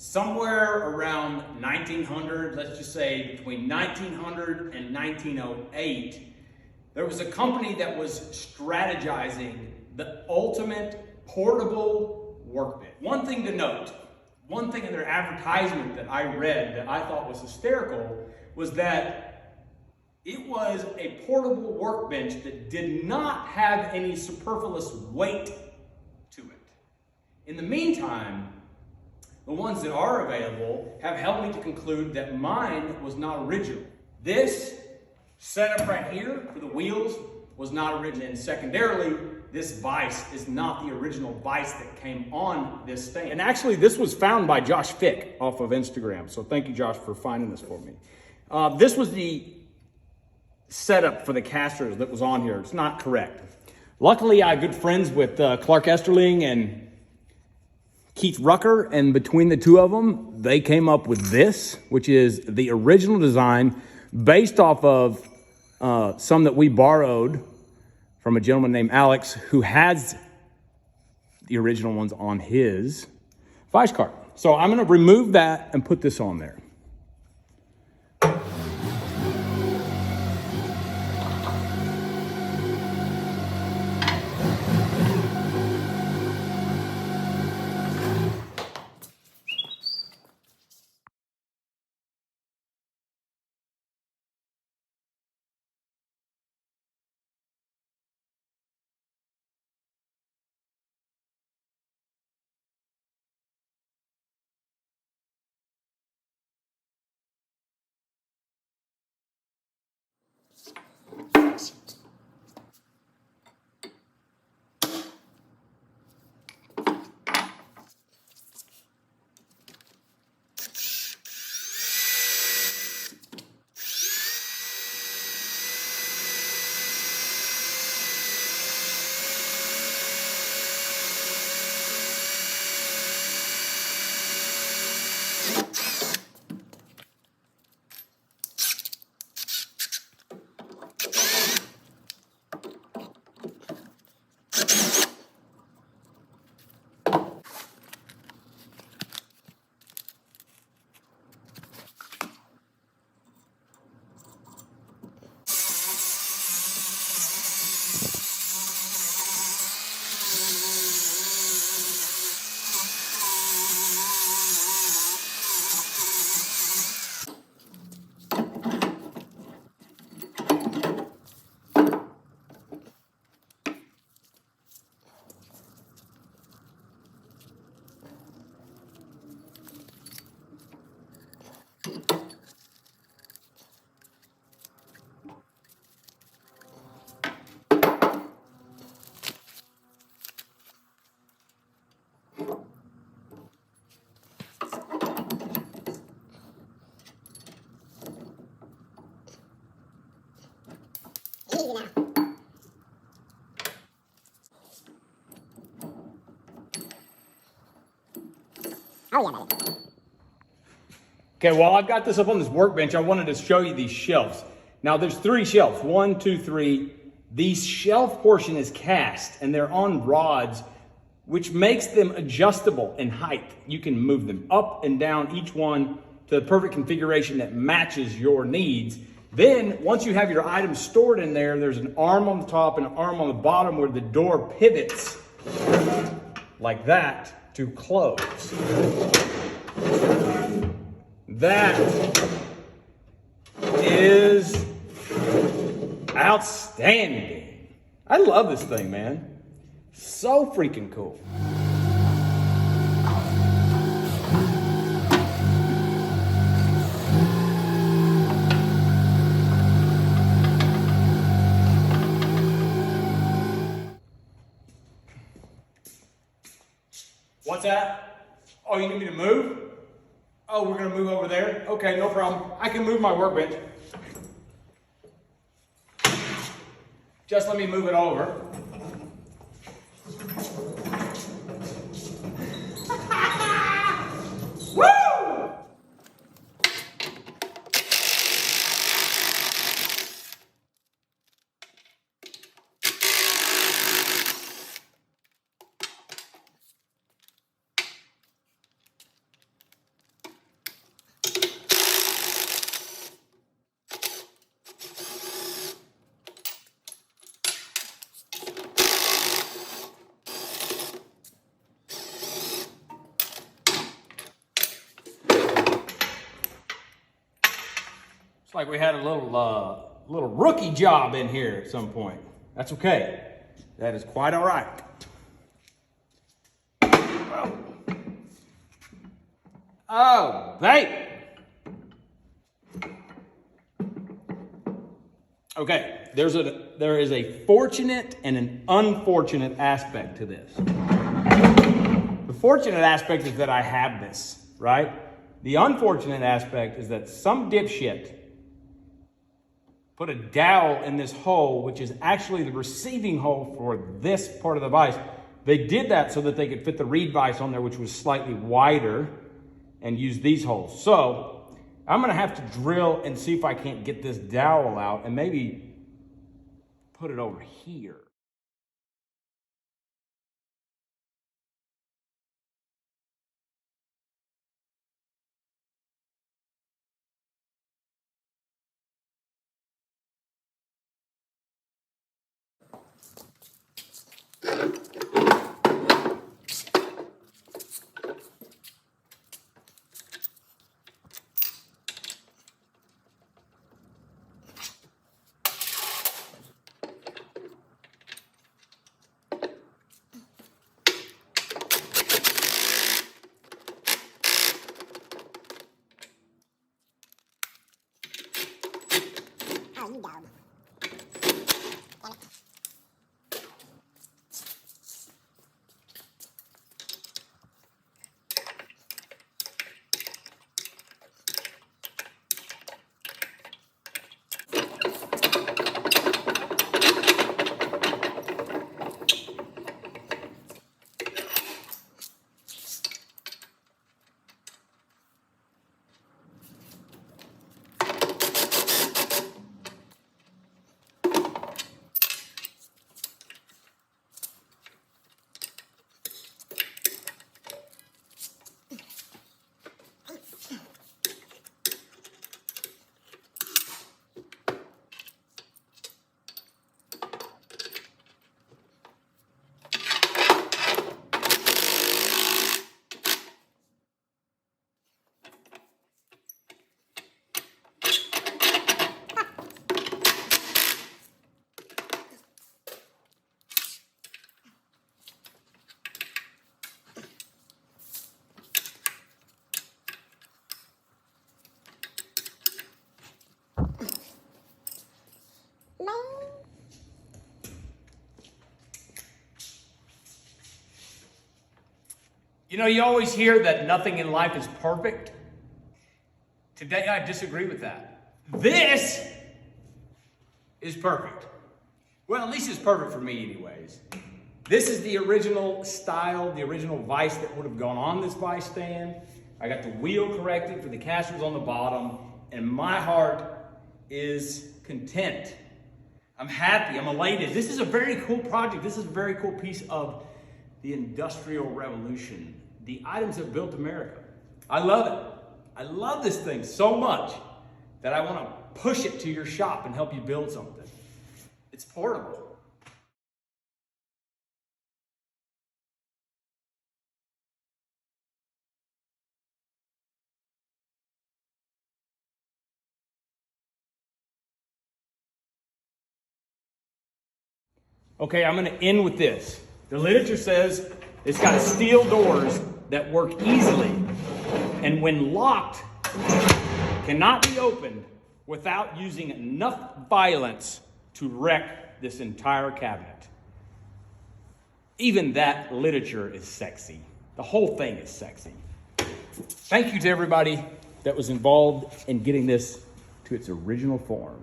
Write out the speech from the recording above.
Somewhere around 1900, let's just say between 1900 and 1908, there was a company that was strategizing the ultimate portable workbench. One thing to note, one thing in their advertisement that I read that I thought was hysterical was that it was a portable workbench that did not have any superfluous weight to it. In the meantime, the ones that are available have helped me to conclude that mine was not original. This setup right here for the wheels was not original. And secondarily, this vise is not the original vise that came on this stand. And actually, this was found by Josh Fick off of Instagram. So thank you, Josh, for finding this for me. This was the setup for the casters that was on here. It's not correct. Luckily, I have good friends with Clark Esterling and Keith Rucker, and between the two of them, they came up with this, which is the original design based off of some that we borrowed from a gentleman named Alex who has the original ones on his vise cart. So I'm going to remove that and put this on there. Okay, while I've got this up on this workbench, I wanted to show you these shelves. Now there's 3 shelves, 1, 2, 3. The shelf portion is cast and they're on rods, which makes them adjustable in height. You can move them up and down, each one to the perfect configuration that matches your needs. Then once you have your items stored in there, there's an arm on the top and an arm on the bottom where the door pivots like that to close. That is outstanding. I love this thing, man. So freaking cool. What's that? Oh, you need me to move? Oh, we're gonna move over there? Okay, no problem. I can move my workbench. Just let me move it over. Woo! Looks like we had a little rookie job in here at some point. That's okay. That is quite all right. Oh, babe. Okay, there is a fortunate and an unfortunate aspect to this. The fortunate aspect is that I have this, right? The unfortunate aspect is that some dipshit put a dowel in this hole, which is actually the receiving hole for this part of the vise. They did that so that they could fit the reed vise on there, which was slightly wider, and use these holes. So I'm gonna have to drill and see if I can't get this dowel out and maybe put it over here. You know, you always hear that nothing in life is perfect. Today, I disagree with that. This is perfect. Well, at least it's perfect for me anyways. This is the original style, the original vise that would have gone on this vise stand. I got the wheel corrected for the casters on the bottom, and my heart is content. I'm happy, I'm elated. This is a very cool project. This is a very cool piece of the Industrial Revolution. The items that built America. I love it. I love this thing so much that I want to push it to your shop and help you build something. It's portable. Okay, I'm going to end with this. The literature says it's got steel doors that work easily, and when locked, cannot be opened without using enough violence to wreck this entire cabinet. Even that literature is sexy. The whole thing is sexy. Thank you to everybody that was involved in getting this to its original form.